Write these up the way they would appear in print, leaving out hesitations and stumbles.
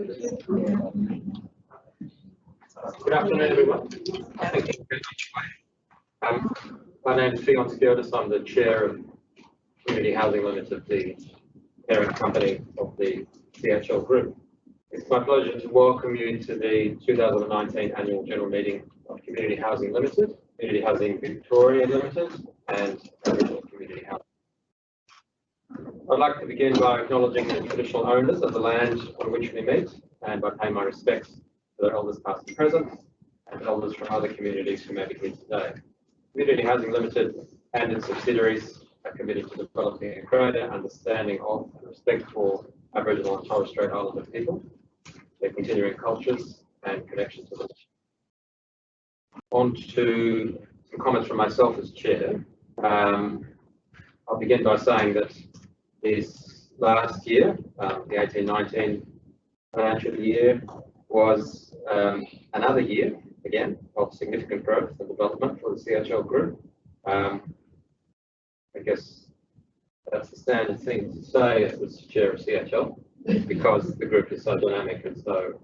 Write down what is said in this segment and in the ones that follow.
Good afternoon, everyone. My name is Fionn Skiotis. I'm the Chair of Community Housing Ltd, the parent company of the CHL Group. It's my pleasure to welcome you to the 2019 Annual General Meeting of Community Housing Ltd, Community Housing Victoria Ltd, and Aboriginal Community Housing. I'd like to begin by acknowledging the traditional owners of the land on which we meet and by paying my respects to their elders past and present and elders from other communities who may be here today. Community Housing Ltd and its subsidiaries are committed to developing a greater understanding of and respect for Aboriginal and Torres Strait Islander people, their continuing cultures and connections to them. On to some comments from myself as Chair. I'll begin by saying that this last year, the 18-19 financial year, was another year, again, of significant growth and development for the CHL Group. I guess that's the standard thing to say as Chair of CHL, because the group is so dynamic and so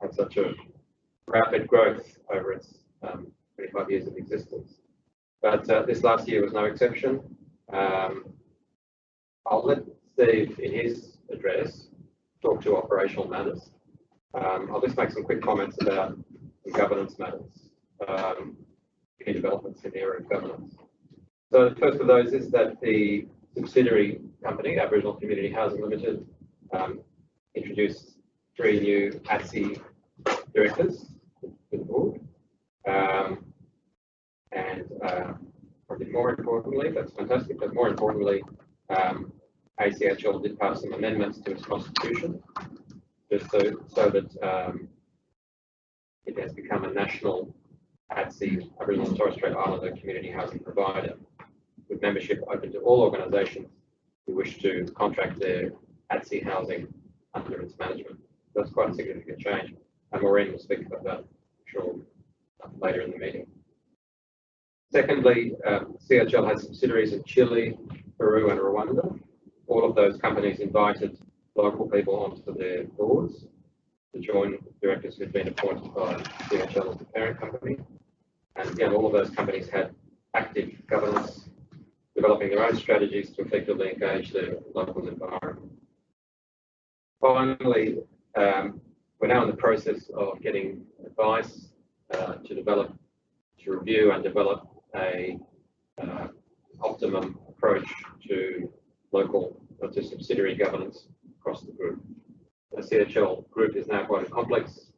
had such a rapid growth over its 25 years of existence. But this last year was no exception. I'll let Steve, in his address, talk to operational matters. I'll just make some quick comments about the governance matters, key developments in the area of governance. So the first of those is that the subsidiary company, Aboriginal Community Housing Ltd, introduced 3 new ATSI directors to the board. Probably more importantly, that's fantastic, but more importantly, ACHL did pass some amendments to its constitution, just so that it has become a national ATSI, Aboriginal and Torres Strait Islander community housing provider, with membership open to all organisations who wish to contract their ATSI housing under its management. That's quite a significant change, and Maureen will speak about that, I'm sure, later in the meeting. Secondly, CHL has subsidiaries in Chile, Peru and Rwanda. All of those companies invited local people onto their boards to join directors who've been appointed by CHL as the parent company. And again, all of those companies had active governance, developing their own strategies to effectively engage their local environment. Finally, we're now in the process of getting advice to review and develop a optimum approach to subsidiary governance across the group. The CHL Group is now quite a complex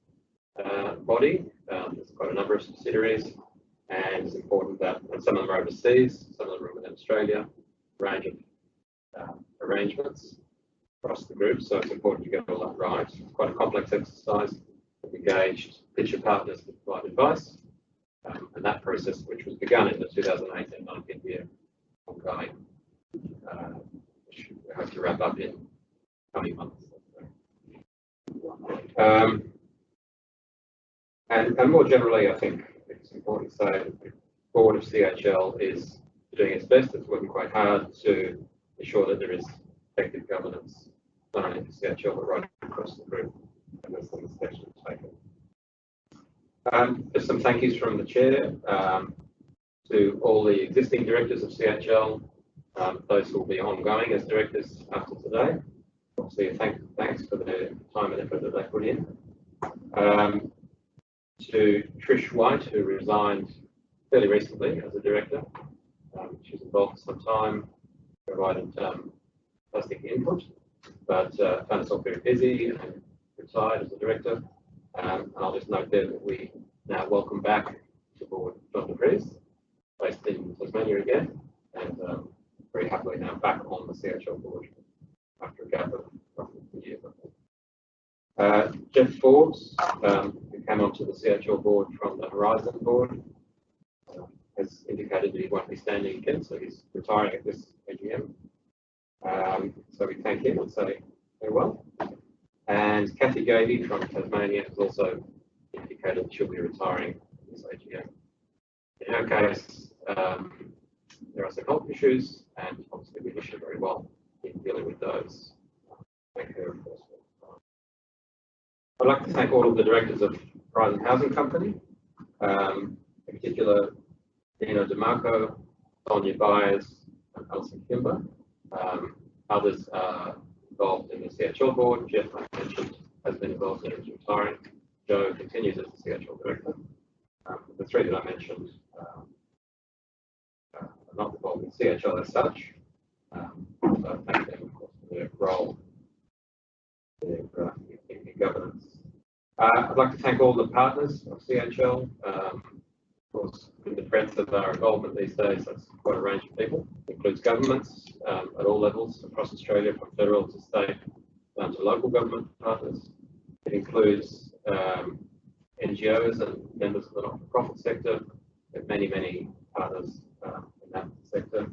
body. There's quite a number of subsidiaries, and it's important that, and some of them are overseas, some of them are within Australia, a range of arrangements across the group, so it's important to get all that right. It's quite a complex exercise. We've engaged pitcher partners to provide advice, and that process, which was begun in the 2018-19 year, ongoing, which we hope to wrap up in coming months. And more generally, I think it's important to say that the board of CHL is doing its best. It's working quite hard to ensure that there is effective governance, not only for CHL, but right across the group, and there's some steps to be taken. Just some thank yous from the Chair to all the existing directors of CHL, those who will be ongoing as directors after today. Obviously, thanks for the time and effort that they put in. To Trish White, who resigned fairly recently as a director. She was involved for some time, provided fantastic input, but found herself very busy and retired as a director. And I'll just note there that we now welcome back to the board John DeVries, based in Tasmania again, and very happily now back on the CHL board after a gap of roughly a year. Jeff Forbes, who came onto the CHL board from the Horizon board, has indicated that he won't be standing again, so he's retiring at this AGM. So we thank him and say farewell. And Kathy Gavey from Tasmania has also indicated that she'll be retiring at this AGM. In her case, there are some health issues, and obviously we wish her very well in dealing with those. Thank her, of course, I'd like to thank all of the directors of Horizon Housing Company, in particular Dino DeMarco, Sonia Byers, and Alison Kimber. Others are involved in the CHL board. Jeff, I mentioned, has been involved in it, retiring. Joe continues as the CHL director. The three that I mentioned are not involved in CHL as such. So I thank them, of course, for their role in governance. I'd like to thank all the partners of CHL. Of course, with the breadth of our involvement these days, that's quite a range of people. It includes governments at all levels across Australia, from federal to state down to local government partners. It includes NGOs and members of the not-for-profit sector, with many partners in that sector.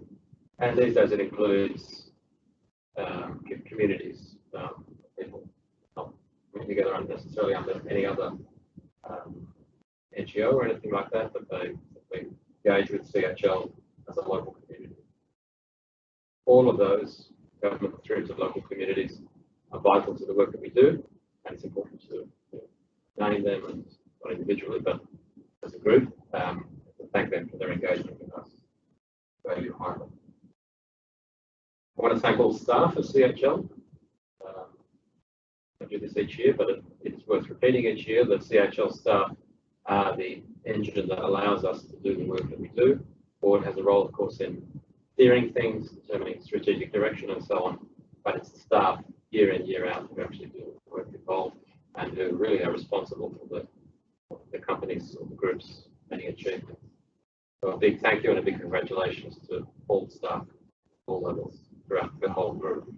And these days it includes communities, people not coming together unnecessarily under any other NGO or anything like that, but they engage with CHL as a local community. All of those, government through to local communities, are vital to the work that we do, and it's important to name them, and not individually, but as a group, to thank them for their engagement with us. Value highly. I want to thank all staff of CHL. I do this each year, but it's worth repeating each year that CHL staff are the engine that allows us to do the work that we do. The board has a role, of course, in steering things, determining strategic direction and so on, but it's the staff year in, year out who actually do the work involved and who really are responsible for the company's or the group's many achievements. So a big thank you and a big congratulations to all the staff, all levels, throughout the whole group.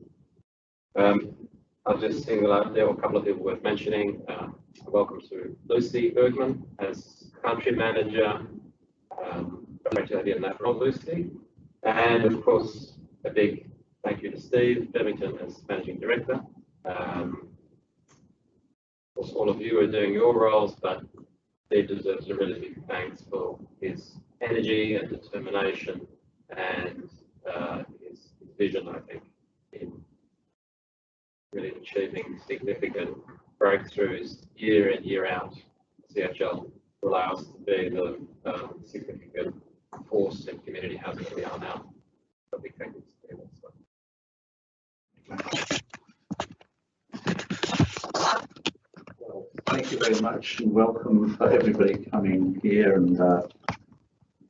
I'll just single out, there were a couple of people worth mentioning. Welcome to Lucy Bergman as country manager. Great to have you in that role, Lucy. And of course, a big thank you to Steve Bevington as managing director. Of course, all of you are doing your roles, but Steve deserves a really big thanks for his energy and determination and his vision, I think, in really achieving significant breakthroughs year in, year out. CHL will allow us to be the significant force in community housing that we are now. So big thank you to Steve. Well, thank you very much and welcome for everybody coming here, and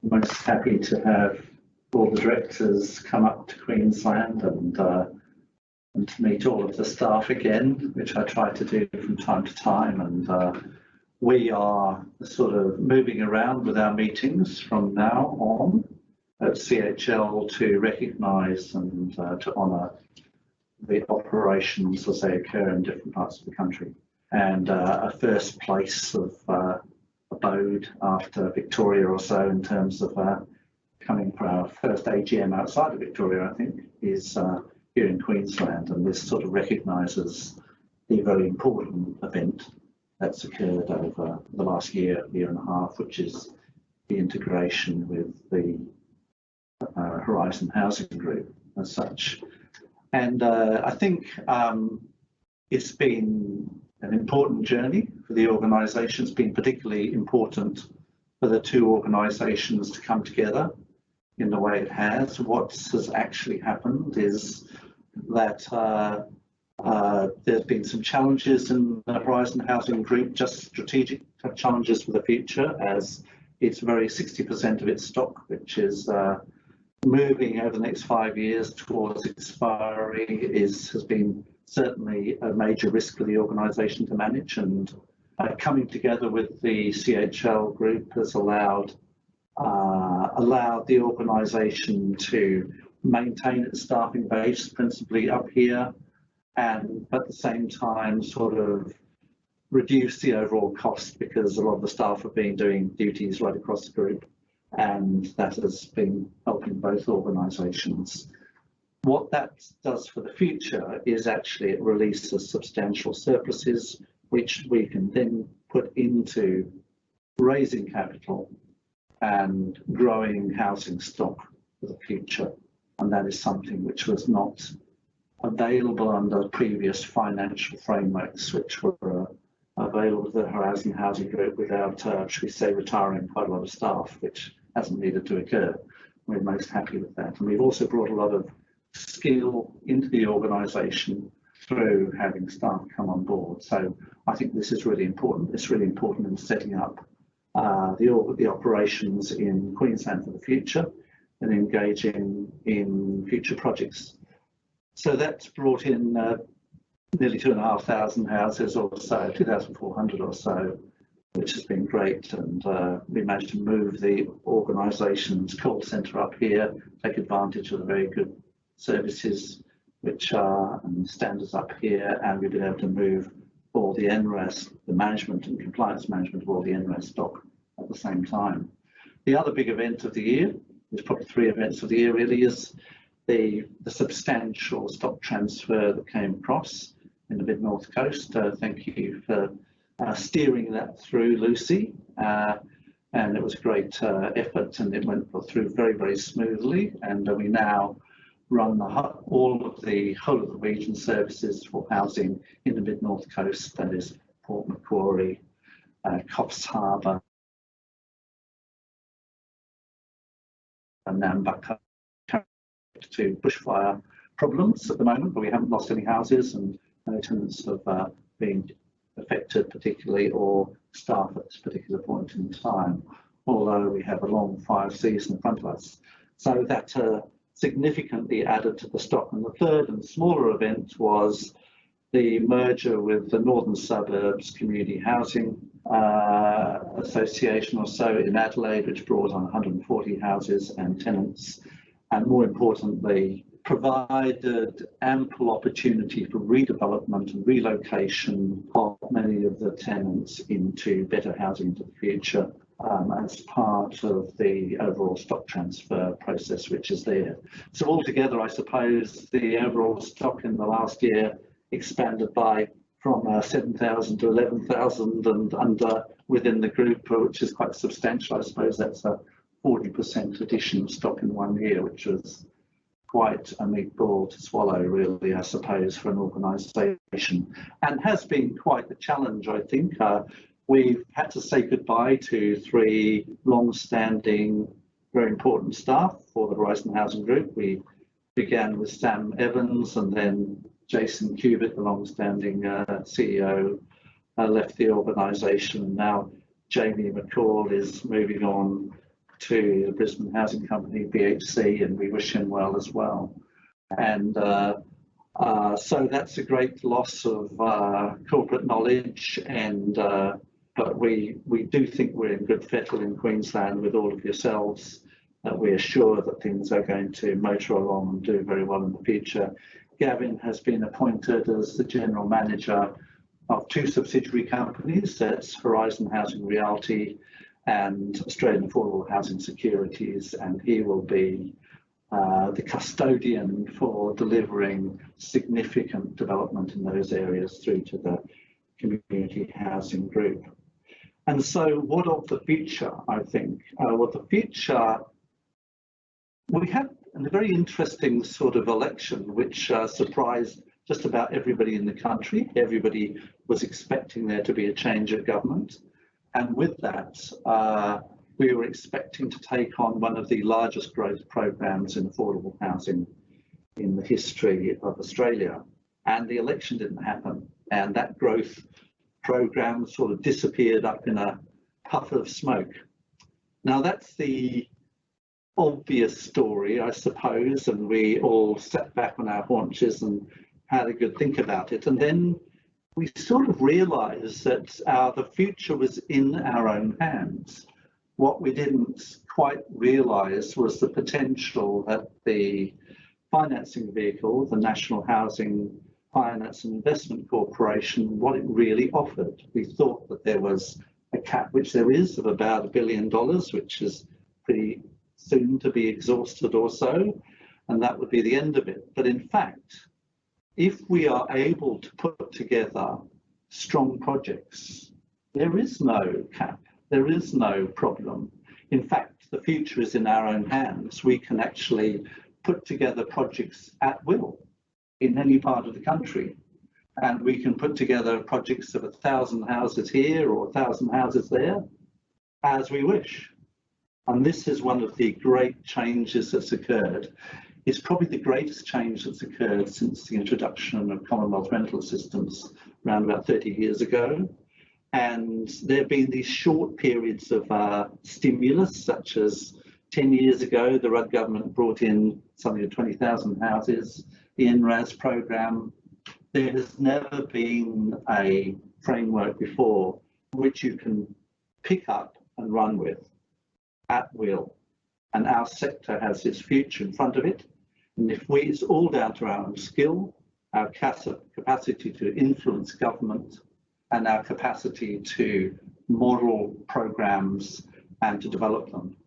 most happy to have all the directors come up to Queensland and to meet all of the staff again, which I try to do from time to time. And we are sort of moving around with our meetings from now on at CHL to recognise and to honour the operations as they occur in different parts of the country. And a first place of abode after Victoria or so, in terms of coming for our first AGM outside of Victoria, I think, is here in Queensland, and this sort of recognises the very important event that's occurred over the last year and a half, which is the integration with the Horizon Housing Group as such. And I think it's been an important journey for the organisation. It's been particularly important for the two organisations to come together in the way it has. What has actually happened is that there's been some challenges in the Horizon Housing Group, just strategic challenges for the future, as it's 60% of its stock, which is moving over the next 5 years towards expiry, has been certainly a major risk for the organisation to manage. And coming together with the CHL Group has allowed the organisation to maintain its staffing base, principally up here, and at the same time sort of reduce the overall cost, because a lot of the staff have been doing duties right across the group, and that has been helping both organisations. What that does for the future is actually it releases substantial surpluses, which we can then put into raising capital and growing housing stock for the future. And that is something which was not available under previous financial frameworks, which were available to the Horizon Housing Group without, should we say, retiring quite a lot of staff, which hasn't needed to occur. We're most happy with that. And we've also brought a lot of skill into the organisation through having staff come on board. So I think this is really important. It's really important in setting up the operations in Queensland for the future and engaging in future projects. So that's brought in nearly 2,500 houses or so, 2,400 or so, which has been great. And we managed to move the organisation's call centre up here, take advantage of the very good services which are and standards up here, and we've been able to move all the NRAS, the management and compliance management of all the NRAS stock at the same time. The other big event of the year, there's probably 3 events of the year really, is the substantial stock transfer that came across in the mid-north coast. Thank you for steering that through, Lucy. And it was a great effort, and it went through very, very smoothly. And we now run all of the whole of the region services for housing in the mid-north coast, that is Port Macquarie, Coffs Harbour, and Nambucca, to bushfire problems at the moment, but we haven't lost any houses and no tenants have been affected particularly, or staff at this particular point in time, although we have a long fire season in front of us. So that significantly added to the stock. And the third and smaller event was the merger with the Northern Suburbs Community Housing Association or so in Adelaide, which brought on 140 houses and tenants, and more importantly, provided ample opportunity for redevelopment and relocation of many of the tenants into better housing into the future, as part of the overall stock transfer process which is there. So altogether, I suppose the overall stock in the last year expanded by from 7,000 to 11,000 and within the group, which is quite substantial. I suppose that's a 40% addition of stock in 1 year, which was quite a meatball to swallow, really, I suppose, for an organisation, and has been quite a challenge, I think. We've had to say goodbye to 3 long-standing, very important staff for the Horizon Housing Group. We began with Sam Evans, and then Jason Cubitt, the long-standing CEO, left the organisation. Now Jamie McCall is moving on to the Brisbane Housing Company, BHC, and we wish him well as well. And so that's a great loss of corporate knowledge, and but we do think we're in good fettle in Queensland with all of yourselves, that we're sure that things are going to motor along and do very well in the future. Gavin has been appointed as the General Manager of 2 subsidiary companies, that's Horizon Housing Realty and Australian Affordable Housing Securities, and he will be the custodian for delivering significant development in those areas through to the community housing group. And so what of the future, I think? Well, the future, we had a very interesting sort of election which surprised just about everybody in the country. Everybody was expecting there to be a change of government. And with that, we were expecting to take on one of the largest growth programs in affordable housing in the history of Australia. And the election didn't happen. And that growth program sort of disappeared up in a puff of smoke. Now that's the obvious story, I suppose, and we all sat back on our haunches and had a good think about it. And then we sort of realised that the future was in our own hands. What we didn't quite realise was the potential that the financing vehicle, the National Housing Finance and Investment Corporation, what it really offered. We thought that there was a cap, which there is, of about $1 billion, which is pretty soon to be exhausted or so, and that would be the end of it. But in fact, if we are able to put together strong projects, there is no cap, there is no problem. In fact, the future is in our own hands. We can actually put together projects at will in any part of the country. and we can put together projects of 1,000 houses here or 1,000 houses there as we wish. And this is one of the great changes that's occurred. It's probably the greatest change that's occurred since the introduction of Commonwealth rental systems around about 30 years ago. And there have been these short periods of stimulus, such as 10 years ago, the Rudd government brought in something like 20,000 houses, the NRAS program. There has never been a framework before which you can pick up and run with at will. And our sector has this future in front of it. And if it's all down to our own skill, our capacity to influence government, and our capacity to model programs and to develop them.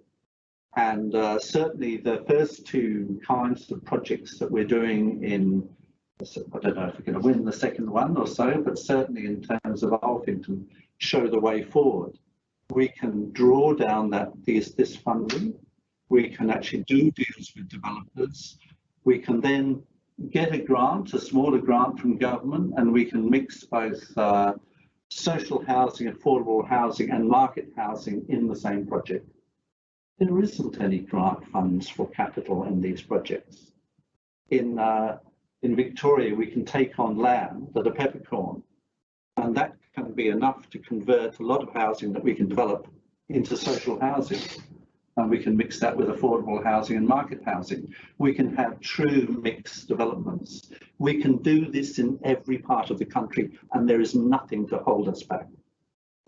And certainly the first two kinds of projects that we're doing in, I don't know if we're going to win the second one or so, but certainly in terms of Bevington, show the way forward. We can draw down this funding. We can actually do deals with developers. We can then get a grant, a smaller grant from government, and we can mix both social housing, affordable housing, and market housing in the same project. There isn't any grant funds for capital in these projects. In Victoria, we can take on land that are peppercorn, and that can be enough to convert a lot of housing that we can develop into social housing. And we can mix that with affordable housing and market housing. We can have true mixed developments. We can do this in every part of the country, and there is nothing to hold us back,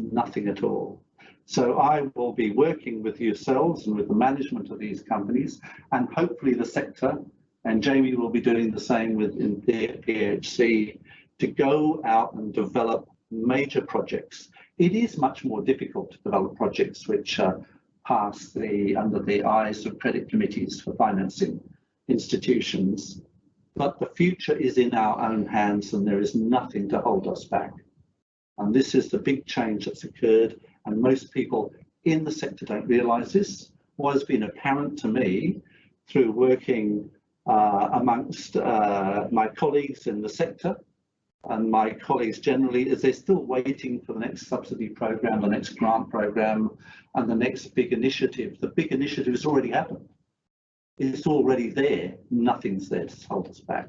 nothing at all. So I will be working with yourselves and with the management of these companies, and hopefully the sector, and Jamie will be doing the same within PHC, to go out and develop major projects. It is much more difficult to develop projects which pass under the eyes of credit committees for financing institutions, but the future is in our own hands, and there is nothing to hold us back. And this is the big change that's occurred, and most people in the sector don't realise this. What has been apparent to me through working amongst my colleagues in the sector and my colleagues generally is they're still waiting for the next subsidy program, the next grant program, and the next big initiative. The big initiative has already happened. It's already there. Nothing's there to hold us back.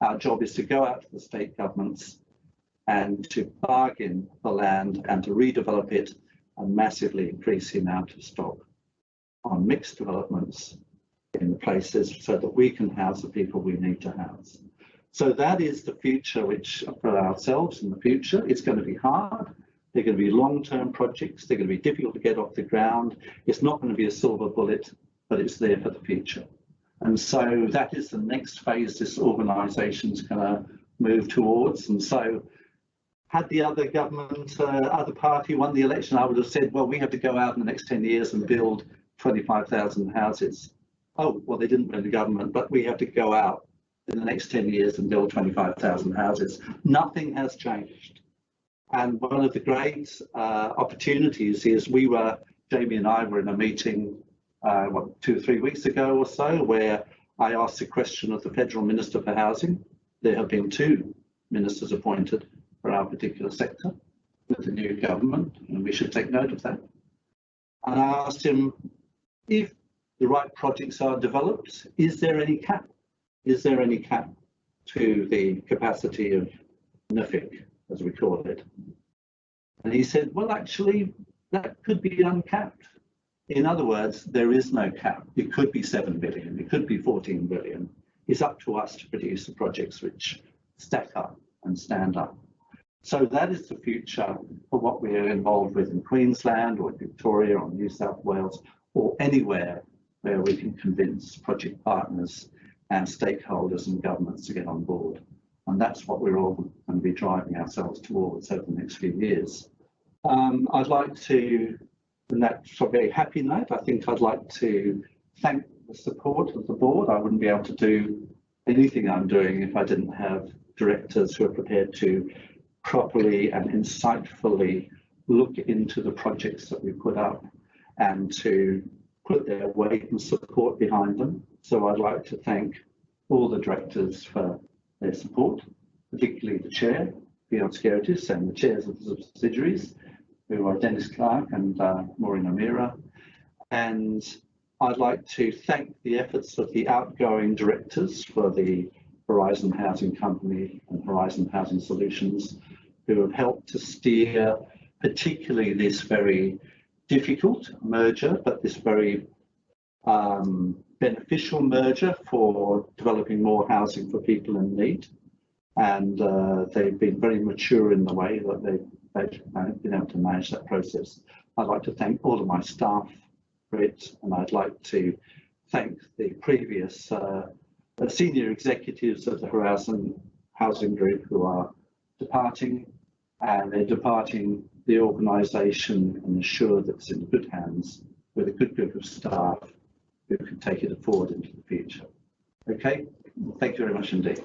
Our job is to go out to the state governments and to bargain for land and to redevelop it and massively increase the amount of stock on mixed developments in places so that we can house the people we need to house. So that is the future which for ourselves in the future. It's going to be hard. They're going to be long-term projects. They're going to be difficult to get off the ground. It's not going to be a silver bullet, but it's there for the future. And so that is the next phase this organisation is going to move towards. And so had the other government, other party won the election, I would have said, well, we have to go out in the next 10 years and build 25,000 houses. Oh, well, they didn't win the government, but we have to go out in the next 10 years and build 25,000 houses. Nothing has changed. And one of the great opportunities is Jamie and I were in a meeting, 2 or 3 weeks ago or so, where I asked the question of the Federal Minister for Housing. There have been 2 ministers appointed for our particular sector with the new government, and we should take note of that. And I asked him, if the right projects are developed, is there any cap? Is there any cap to the capacity of NFIC, as we call it? And he said, well, actually, that could be uncapped. In other words, there is no cap. It could be 7 billion, it could be 14 billion. It's up to us to produce the projects which stack up and stand up. So that is the future for what we are involved with in Queensland or Victoria or New South Wales or anywhere where we can convince project partners and stakeholders and governments to get on board. And that's what we're all going to be driving ourselves towards over the next few years. I'd like to, and that's a very happy note, I think I'd like to thank the support of the board. I wouldn't be able to do anything I'm doing if I didn't have directors who are prepared to properly and insightfully look into the projects that we put up and to put their weight and support behind them. So I'd like to thank all the directors for their support. particularly the chair, Fionn Skiotis, and the chairs of the subsidiaries, who are Dennis Clark and Maureen O'Meara. And I'd like to thank the efforts of the outgoing directors for the Horizon Housing Company and Horizon Housing Solutions, who have helped to steer particularly this very difficult merger, but this very beneficial merger for developing more housing for people in need. And they've been very mature in the way that they've been able to manage that process. I'd like to thank all of my staff for it, and I'd like to thank the previous senior executives of the Horizon Housing Group who are departing, and they're departing the organisation and ensure that it's in good hands with a good group of staff who can take it forward into the future. Okay, well, thank you very much indeed.